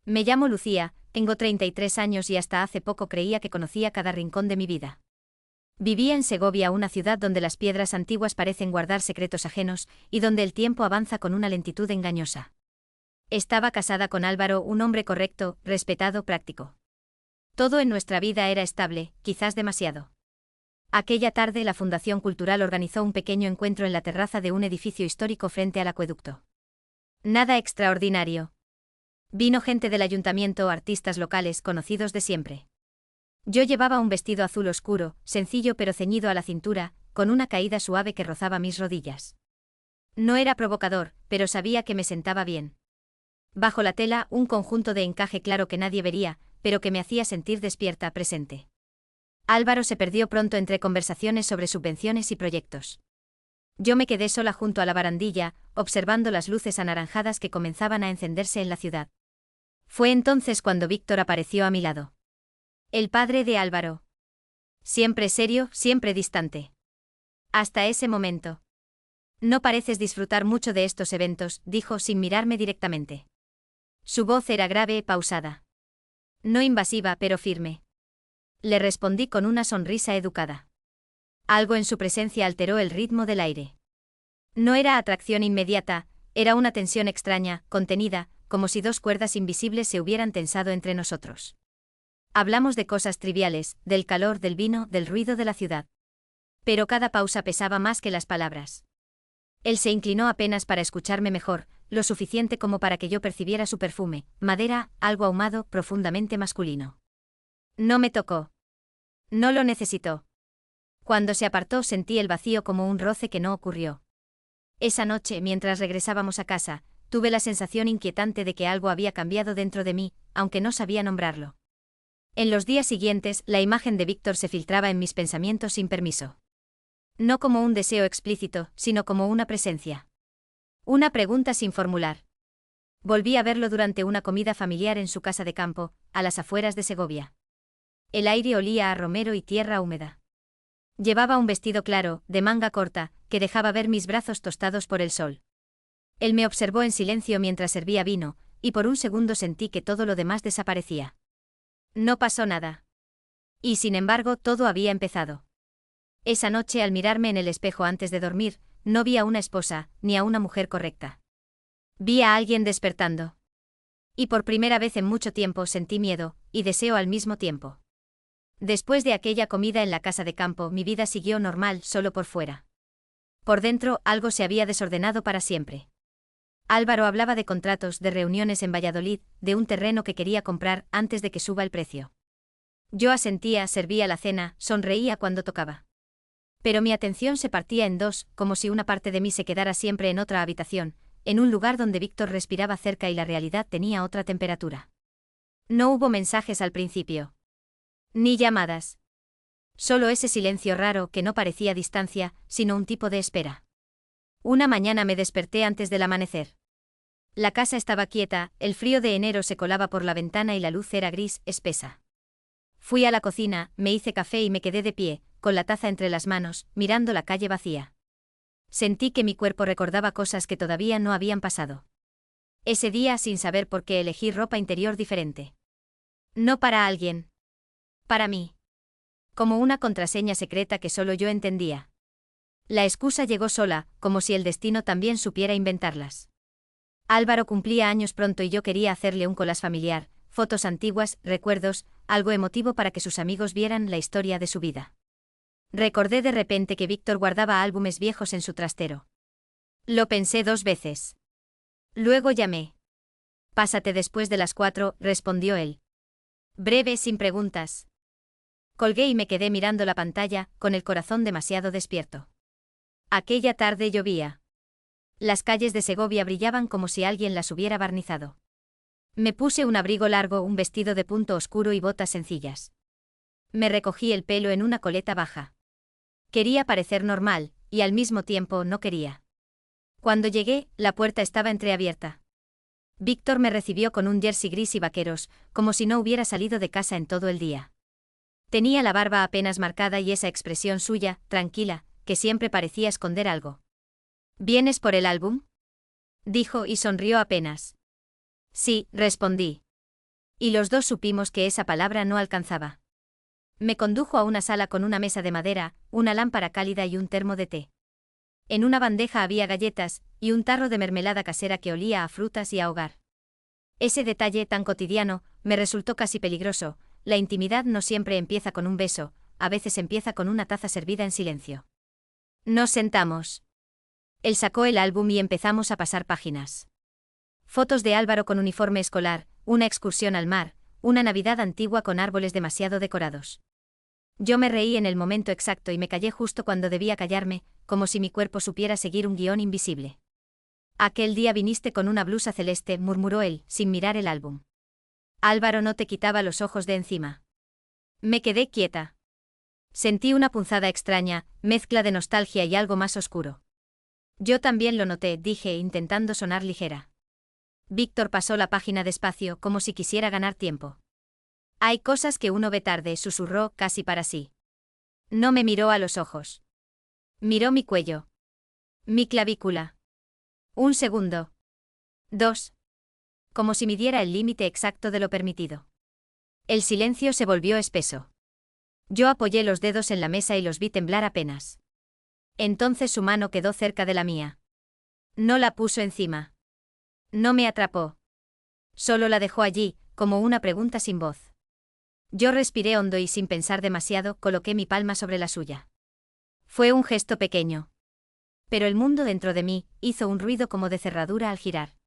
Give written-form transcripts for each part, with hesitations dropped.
Me llamo Lucía, tengo 33 años y hasta hace poco creía que conocía cada rincón de mi vida. Vivía en Segovia, una ciudad donde las piedras antiguas parecen guardar secretos ajenos, y donde el tiempo avanza con una lentitud engañosa. Estaba casada con Álvaro, un hombre correcto, respetado, práctico. Todo en nuestra vida era estable, quizás demasiado. Aquella tarde la Fundación Cultural organizó un pequeño encuentro en la terraza de un edificio histórico frente al acueducto. Nada extraordinario. Vino gente del ayuntamiento, artistas locales, conocidos de siempre. Yo llevaba un vestido azul oscuro, sencillo pero ceñido a la cintura, con una caída suave que rozaba mis rodillas. No era provocador, pero sabía que me sentaba bien. Bajo la tela, un conjunto de encaje claro que nadie vería, pero que me hacía sentir despierta, presente. Álvaro se perdió pronto entre conversaciones sobre subvenciones y proyectos. Yo me quedé sola junto a la barandilla, observando las luces anaranjadas que comenzaban a encenderse en la ciudad. Fue entonces cuando Víctor apareció a mi lado. El padre de Álvaro. Siempre serio, siempre distante. Hasta ese momento. No pareces disfrutar mucho de estos eventos, dijo sin mirarme directamente. Su voz era grave, pausada. No invasiva, pero firme. Le respondí con una sonrisa educada. Algo en su presencia alteró el ritmo del aire. No era atracción inmediata, era una tensión extraña, contenida, como si dos cuerdas invisibles se hubieran tensado entre nosotros. Hablamos de cosas triviales, del calor del vino, del ruido de la ciudad. Pero cada pausa pesaba más que las palabras. Él se inclinó apenas para escucharme mejor, lo suficiente como para que yo percibiera su perfume, madera, algo ahumado, profundamente masculino. No me tocó. No lo necesitó. Cuando se apartó sentí el vacío como un roce que no ocurrió. Esa noche, mientras regresábamos a casa, tuve la sensación inquietante de que algo había cambiado dentro de mí, aunque no sabía nombrarlo. En los días siguientes, la imagen de Víctor se filtraba en mis pensamientos sin permiso. No como un deseo explícito, sino como una presencia. Una pregunta sin formular. Volví a verlo durante una comida familiar en su casa de campo, a las afueras de Segovia. El aire olía a romero y tierra húmeda. Llevaba un vestido claro, de manga corta, que dejaba ver mis brazos tostados por el sol. Él me observó en silencio mientras servía vino, y por un segundo sentí que todo lo demás desaparecía. No pasó nada. Y sin embargo, todo había empezado. Esa noche, al mirarme en el espejo antes de dormir, no vi a una esposa, ni a una mujer correcta. Vi a alguien despertando. Y por primera vez en mucho tiempo sentí miedo, y deseo al mismo tiempo. Después de aquella comida en la casa de campo, mi vida siguió normal, solo por fuera. Por dentro, algo se había desordenado para siempre. Álvaro hablaba de contratos, de reuniones en Valladolid, de un terreno que quería comprar antes de que suba el precio. Yo asentía, servía la cena, sonreía cuando tocaba. Pero mi atención se partía en dos, como si una parte de mí se quedara siempre en otra habitación, en un lugar donde Víctor respiraba cerca y la realidad tenía otra temperatura. No hubo mensajes al principio. Ni llamadas. Solo ese silencio raro que no parecía distancia, sino un tipo de espera. Una mañana me desperté antes del amanecer. La casa estaba quieta, el frío de enero se colaba por la ventana y la luz era gris, espesa. Fui a la cocina, me hice café y me quedé de pie, con la taza entre las manos, mirando la calle vacía. Sentí que mi cuerpo recordaba cosas que todavía no habían pasado. Ese día, sin saber por qué, elegí ropa interior diferente. No para alguien. Para mí. Como una contraseña secreta que solo yo entendía. La excusa llegó sola, como si el destino también supiera inventarlas. Álvaro cumplía años pronto y yo quería hacerle un collage familiar, fotos antiguas, recuerdos, algo emotivo para que sus amigos vieran la historia de su vida. Recordé de repente que Víctor guardaba álbumes viejos en su trastero. Lo pensé 2 veces. Luego llamé. Pásate después de las 4, respondió él. Breve, sin preguntas. Colgué y me quedé mirando la pantalla, con el corazón demasiado despierto. Aquella tarde llovía. Las calles de Segovia brillaban como si alguien las hubiera barnizado. Me puse un abrigo largo, un vestido de punto oscuro y botas sencillas. Me recogí el pelo en una coleta baja. Quería parecer normal, y al mismo tiempo no quería. Cuando llegué, la puerta estaba entreabierta. Víctor me recibió con un jersey gris y vaqueros, como si no hubiera salido de casa en todo el día. Tenía la barba apenas marcada y esa expresión suya, tranquila, que siempre parecía esconder algo. ¿Vienes por el álbum?, dijo y sonrió apenas. Sí, respondí. Y los dos supimos que esa palabra no alcanzaba. Me condujo a una sala con una mesa de madera, una lámpara cálida y un termo de té. En una bandeja había galletas, y un tarro de mermelada casera que olía a frutas y a hogar. Ese detalle tan cotidiano me resultó casi peligroso. La intimidad no siempre empieza con un beso, a veces empieza con una taza servida en silencio. Nos sentamos. Él sacó el álbum y empezamos a pasar páginas. Fotos de Álvaro con uniforme escolar, una excursión al mar, una Navidad antigua con árboles demasiado decorados. Yo me reí en el momento exacto y me callé justo cuando debía callarme, como si mi cuerpo supiera seguir un guión invisible. Aquel día viniste con una blusa celeste, murmuró él, sin mirar el álbum. Álvaro no te quitaba los ojos de encima. Me quedé quieta. Sentí una punzada extraña, mezcla de nostalgia y algo más oscuro. Yo también lo noté, dije, intentando sonar ligera. Víctor pasó la página despacio, como si quisiera ganar tiempo. Hay cosas que uno ve tarde, susurró, casi para sí. No me miró a los ojos. Miró mi cuello. Mi clavícula. Un segundo. 2. Como si midiera el límite exacto de lo permitido. El silencio se volvió espeso. Yo apoyé los dedos en la mesa y los vi temblar apenas. Entonces su mano quedó cerca de la mía. No la puso encima. No me atrapó. Solo la dejó allí, como una pregunta sin voz. Yo respiré hondo y sin pensar demasiado, coloqué mi palma sobre la suya. Fue un gesto pequeño. Pero el mundo dentro de mí hizo un ruido como de cerradura al girar.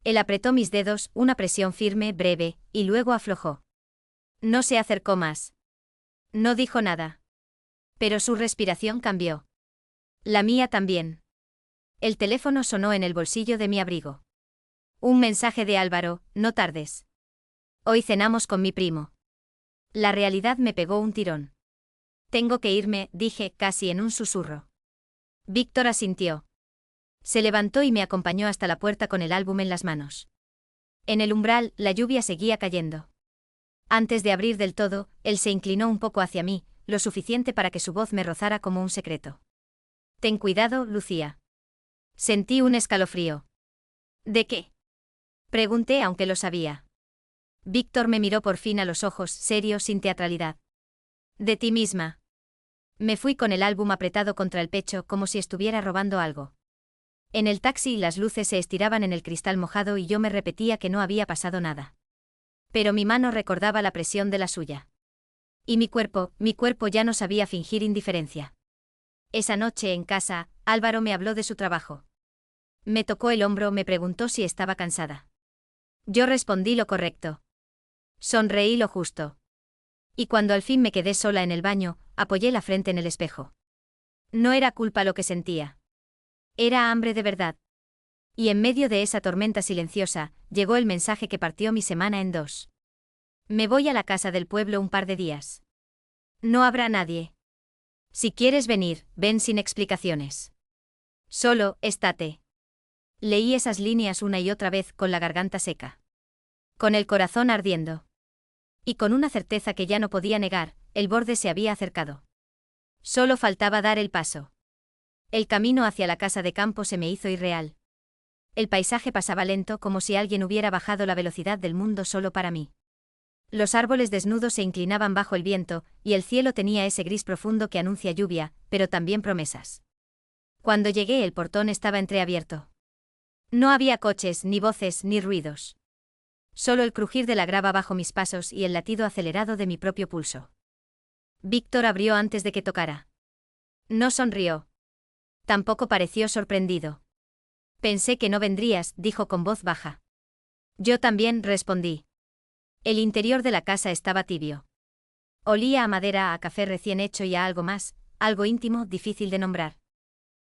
Él apretó mis dedos, una presión firme, breve, y luego aflojó. No se acercó más. No dijo nada. Pero su respiración cambió. La mía también. El teléfono sonó en el bolsillo de mi abrigo. Un mensaje de Álvaro, no tardes. Hoy cenamos con mi primo. La realidad me pegó un tirón. Tengo que irme, dije, casi en un susurro. Víctor asintió. Se levantó y me acompañó hasta la puerta con el álbum en las manos. En el umbral, la lluvia seguía cayendo. Antes de abrir del todo, él se inclinó un poco hacia mí, lo suficiente para que su voz me rozara como un secreto. Ten cuidado, Lucía. Sentí un escalofrío. ¿De qué? Pregunté, aunque lo sabía. Víctor me miró por fin a los ojos, serio, sin teatralidad. De ti misma. Me fui con el álbum apretado contra el pecho, como si estuviera robando algo. En el taxi las luces se estiraban en el cristal mojado y yo me repetía que no había pasado nada. Pero mi mano recordaba la presión de la suya. Y mi cuerpo ya no sabía fingir indiferencia. Esa noche en casa, Álvaro me habló de su trabajo. Me tocó el hombro, me preguntó si estaba cansada. Yo respondí lo correcto. Sonreí lo justo. Y cuando al fin me quedé sola en el baño, apoyé la frente en el espejo. No era culpa lo que sentía. Era hambre de verdad. Y en medio de esa tormenta silenciosa, llegó el mensaje que partió mi semana en dos. Me voy a la casa del pueblo un par de días. No habrá nadie. Si quieres venir, ven sin explicaciones. Solo, estate. Leí esas líneas una y otra vez con la garganta seca. Con el corazón ardiendo. Y con una certeza que ya no podía negar, el borde se había acercado. Solo faltaba dar el paso. El camino hacia la casa de campo se me hizo irreal. El paisaje pasaba lento, como si alguien hubiera bajado la velocidad del mundo solo para mí. Los árboles desnudos se inclinaban bajo el viento, y el cielo tenía ese gris profundo que anuncia lluvia, pero también promesas. Cuando llegué, el portón estaba entreabierto. No había coches, ni voces, ni ruidos. Solo el crujir de la grava bajo mis pasos y el latido acelerado de mi propio pulso. Víctor abrió antes de que tocara. No sonrió. Tampoco pareció sorprendido. Pensé que no vendrías, dijo con voz baja. Yo también, respondí. El interior de la casa estaba tibio. Olía a madera, a café recién hecho y a algo más, algo íntimo, difícil de nombrar.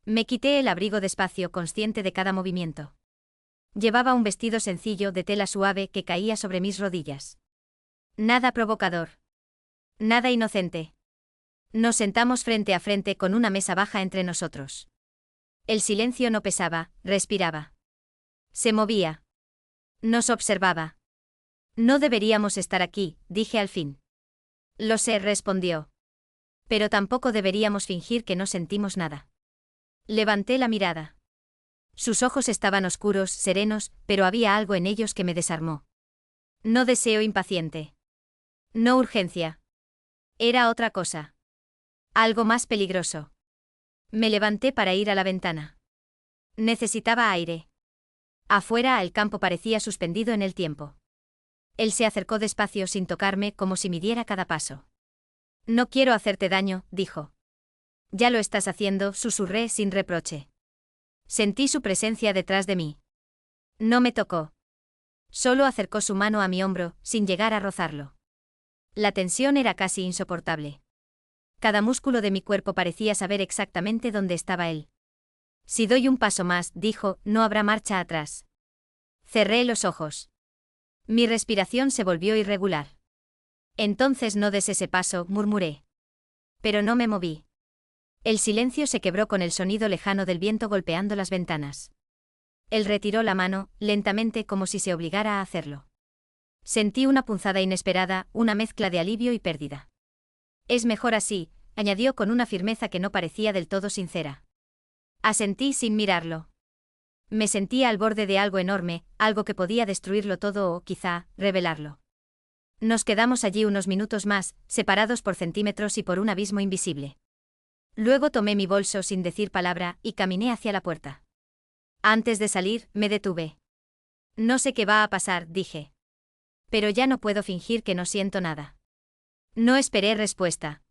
Me quité el abrigo despacio, consciente de cada movimiento. Llevaba un vestido sencillo de tela suave que caía sobre mis rodillas. Nada provocador. Nada inocente. Nos sentamos frente a frente con una mesa baja entre nosotros. El silencio no pesaba, respiraba. Se movía. Nos observaba. No deberíamos estar aquí, dije al fin. Lo sé, respondió. Pero tampoco deberíamos fingir que no sentimos nada. Levanté la mirada. Sus ojos estaban oscuros, serenos, pero había algo en ellos que me desarmó. No deseo impaciente. No urgencia. Era otra cosa. Algo más peligroso. Me levanté para ir a la ventana. Necesitaba aire. Afuera el campo parecía suspendido en el tiempo. Él se acercó despacio sin tocarme como si midiera cada paso. No quiero hacerte daño, dijo. Ya lo estás haciendo, susurré sin reproche. Sentí su presencia detrás de mí. No me tocó. Solo acercó su mano a mi hombro, sin llegar a rozarlo. La tensión era casi insoportable. Cada músculo de mi cuerpo parecía saber exactamente dónde estaba él. Si doy un paso más, dijo, no habrá marcha atrás. Cerré los ojos. Mi respiración se volvió irregular. Entonces no des ese paso, murmuré. Pero no me moví. El silencio se quebró con el sonido lejano del viento golpeando las ventanas. Él retiró la mano, lentamente como si se obligara a hacerlo. Sentí una punzada inesperada, una mezcla de alivio y pérdida. Es mejor así, añadió con una firmeza que no parecía del todo sincera. Asentí sin mirarlo. Me sentía al borde de algo enorme, algo que podía destruirlo todo o, quizá, revelarlo. Nos quedamos allí unos minutos más, separados por centímetros y por un abismo invisible. Luego tomé mi bolso sin decir palabra y caminé hacia la puerta. Antes de salir, me detuve. No sé qué va a pasar, dije. Pero ya no puedo fingir que no siento nada. No esperé respuesta.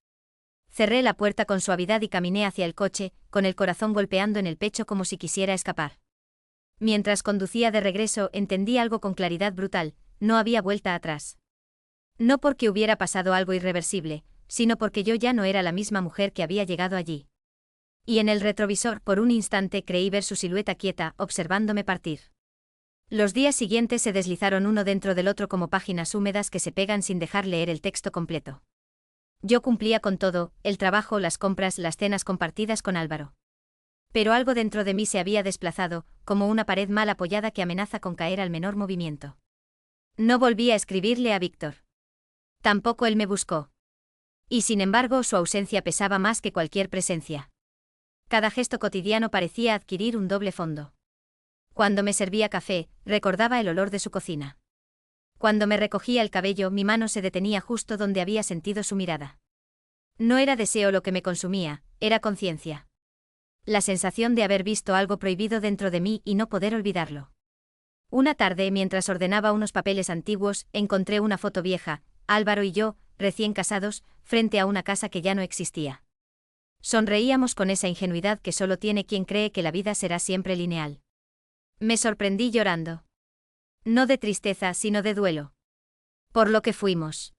Cerré la puerta con suavidad y caminé hacia el coche, con el corazón golpeando en el pecho como si quisiera escapar. Mientras conducía de regreso entendí algo con claridad brutal, no había vuelta atrás. No porque hubiera pasado algo irreversible, sino porque yo ya no era la misma mujer que había llegado allí. Y en el retrovisor por un instante creí ver su silueta quieta, observándome partir. Los días siguientes se deslizaron uno dentro del otro como páginas húmedas que se pegan sin dejar leer el texto completo. Yo cumplía con todo, el trabajo, las compras, las cenas compartidas con Álvaro. Pero algo dentro de mí se había desplazado, como una pared mal apoyada que amenaza con caer al menor movimiento. No volví a escribirle a Víctor. Tampoco él me buscó. Y sin embargo su ausencia pesaba más que cualquier presencia. Cada gesto cotidiano parecía adquirir un doble fondo. Cuando me servía café, recordaba el olor de su cocina. Cuando me recogía el cabello, mi mano se detenía justo donde había sentido su mirada. No era deseo lo que me consumía, era conciencia. La sensación de haber visto algo prohibido dentro de mí y no poder olvidarlo. Una tarde, mientras ordenaba unos papeles antiguos, encontré una foto vieja, Álvaro y yo, recién casados, frente a una casa que ya no existía. Sonreíamos con esa ingenuidad que solo tiene quien cree que la vida será siempre lineal. Me sorprendí llorando. No de tristeza, sino de duelo. Por lo que fuimos.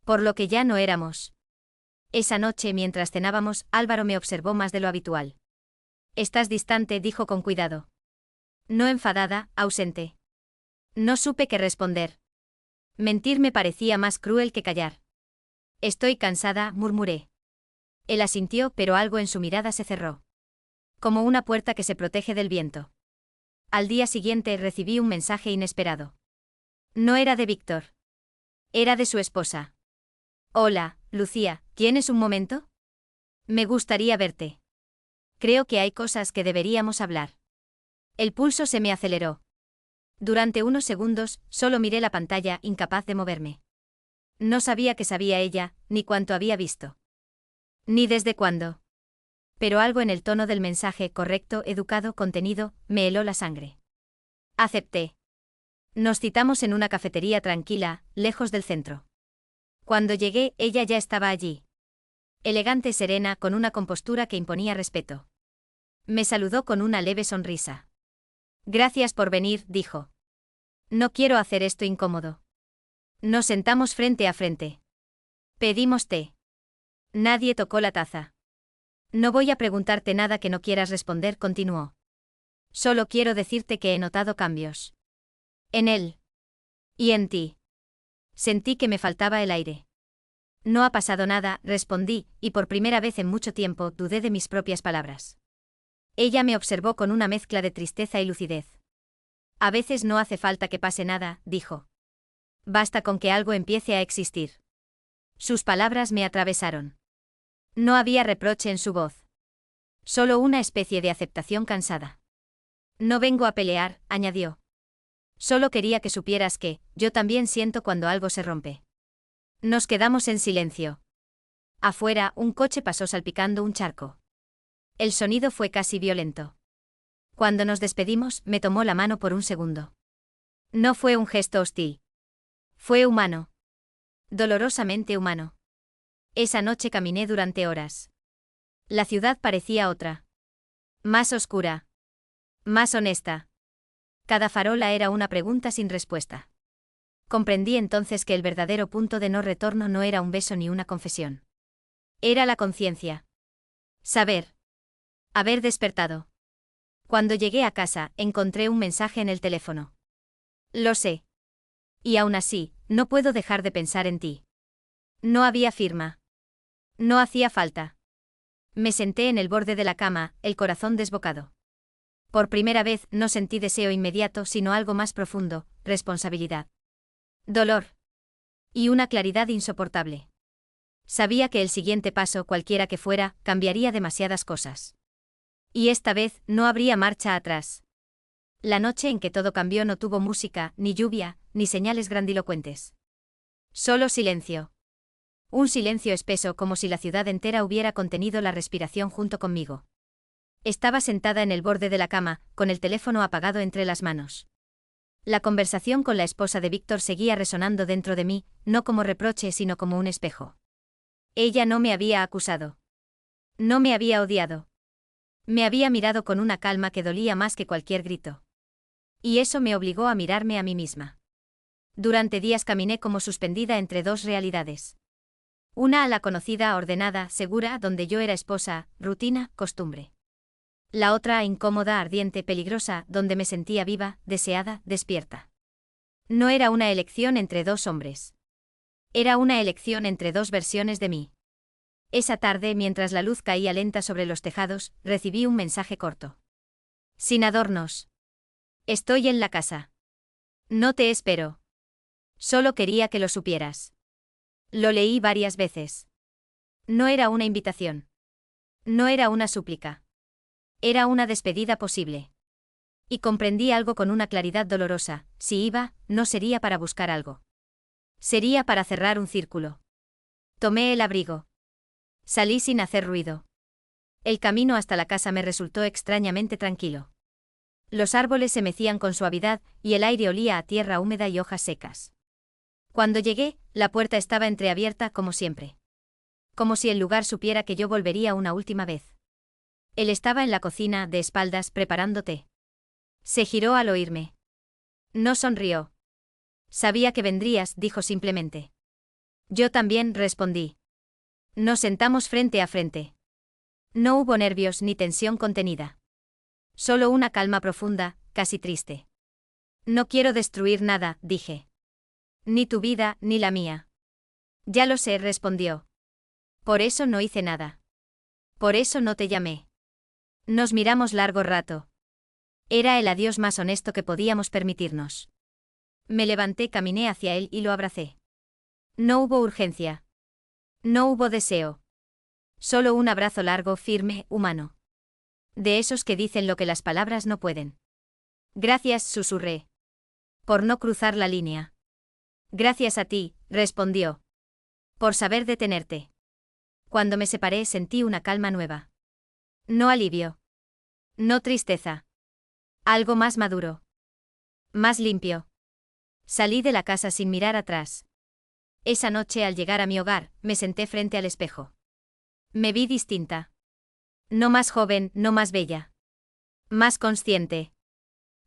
Por lo que ya no éramos. Esa noche, mientras cenábamos, Álvaro me observó más de lo habitual. Estás distante, dijo con cuidado. No enfadada, ausente. No supe qué responder. Mentir me parecía más cruel que callar. Estoy cansada, murmuré. Él asintió, pero algo en su mirada se cerró. Como una puerta que se protege del viento. Al día siguiente recibí un mensaje inesperado. No era de Víctor. Era de su esposa. Hola, Lucía, ¿tienes un momento? Me gustaría verte. Creo que hay cosas que deberíamos hablar. El pulso se me aceleró. Durante unos segundos, solo miré la pantalla, incapaz de moverme. No sabía qué sabía ella, ni cuánto había visto. Ni desde cuándo. Pero algo en el tono del mensaje, correcto, educado, contenido, me heló la sangre. Acepté. Nos citamos en una cafetería tranquila, lejos del centro. Cuando llegué, ella ya estaba allí. Elegante y serena, con una compostura que imponía respeto. Me saludó con una leve sonrisa. Gracias por venir, dijo. No quiero hacer esto incómodo. Nos sentamos frente a frente. Pedimos té. Nadie tocó la taza. No voy a preguntarte nada que no quieras responder, continuó. Solo quiero decirte que he notado cambios. En él. Y en ti. Sentí que me faltaba el aire. No ha pasado nada, respondí, y por primera vez en mucho tiempo dudé de mis propias palabras. Ella me observó con una mezcla de tristeza y lucidez. A veces no hace falta que pase nada, dijo. Basta con que algo empiece a existir. Sus palabras me atravesaron. No había reproche en su voz. Solo una especie de aceptación cansada. No vengo a pelear, añadió. Solo quería que supieras que, yo también siento cuando algo se rompe. Nos quedamos en silencio. Afuera, un coche pasó salpicando un charco. El sonido fue casi violento. Cuando nos despedimos, me tomó la mano por un segundo. No fue un gesto hostil. Fue humano. Dolorosamente humano. Esa noche caminé durante horas. La ciudad parecía otra. Más oscura. Más honesta. Cada farola era una pregunta sin respuesta. Comprendí entonces que el verdadero punto de no retorno no era un beso ni una confesión. Era la conciencia. Saber. Haber despertado. Cuando llegué a casa, encontré un mensaje en el teléfono. Lo sé. Y aún así, no puedo dejar de pensar en ti. No había firma. No hacía falta. Me senté en el borde de la cama, el corazón desbocado. Por primera vez no sentí deseo inmediato, sino algo más profundo, responsabilidad. Dolor. Y una claridad insoportable. Sabía que el siguiente paso, cualquiera que fuera, cambiaría demasiadas cosas. Y esta vez no habría marcha atrás. La noche en que todo cambió no tuvo música, ni lluvia, ni señales grandilocuentes. Solo silencio. Un silencio espeso, como si la ciudad entera hubiera contenido la respiración junto conmigo. Estaba sentada en el borde de la cama, con el teléfono apagado entre las manos. La conversación con la esposa de Víctor seguía resonando dentro de mí, no como reproche sino como un espejo. Ella no me había acusado. No me había odiado. Me había mirado con una calma que dolía más que cualquier grito. Y eso me obligó a mirarme a mí misma. Durante días caminé como suspendida entre dos realidades. Una a la conocida, ordenada, segura, donde yo era esposa, rutina, costumbre. La otra incómoda, ardiente, peligrosa, donde me sentía viva, deseada, despierta. No era una elección entre dos hombres. Era una elección entre dos versiones de mí. Esa tarde, mientras la luz caía lenta sobre los tejados, recibí un mensaje corto. Sin adornos. Estoy en la casa. No te espero. Solo quería que lo supieras. Lo leí varias veces. No era una invitación. No era una súplica. Era una despedida posible. Y comprendí algo con una claridad dolorosa: si iba, no sería para buscar algo. Sería para cerrar un círculo. Tomé el abrigo. Salí sin hacer ruido. El camino hasta la casa me resultó extrañamente tranquilo. Los árboles se mecían con suavidad, y el aire olía a tierra húmeda y hojas secas. Cuando llegué, la puerta estaba entreabierta como siempre. Como si el lugar supiera que yo volvería una última vez. Él estaba en la cocina, de espaldas, preparando té. Se giró al oírme. No sonrió. Sabía que vendrías, dijo simplemente. Yo también, respondí. Nos sentamos frente a frente. No hubo nervios ni tensión contenida. Solo una calma profunda, casi triste. No quiero destruir nada, dije. Ni tu vida, ni la mía. Ya lo sé, respondió. Por eso no hice nada. Por eso no te llamé. Nos miramos largo rato. Era el adiós más honesto que podíamos permitirnos. Me levanté, caminé hacia él y lo abracé. No hubo urgencia. No hubo deseo. Solo un abrazo largo, firme, humano. De esos que dicen lo que las palabras no pueden. Gracias, susurré. Por no cruzar la línea. Gracias a ti, respondió. Por saber detenerte. Cuando me separé sentí una calma nueva. No alivio. No tristeza. Algo más maduro. Más limpio. Salí de la casa sin mirar atrás. Esa noche, al llegar a mi hogar, me senté frente al espejo. Me vi distinta. No más joven, no más bella. Más consciente.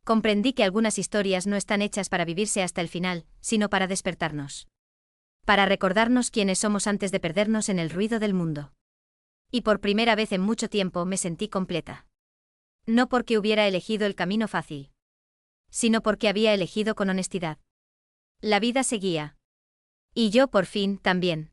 Comprendí que algunas historias no están hechas para vivirse hasta el final, sino para despertarnos. Para recordarnos quiénes somos antes de perdernos en el ruido del mundo. Y por primera vez en mucho tiempo me sentí completa. No porque hubiera elegido el camino fácil, sino porque había elegido con honestidad. La vida seguía. Y yo por fin, también.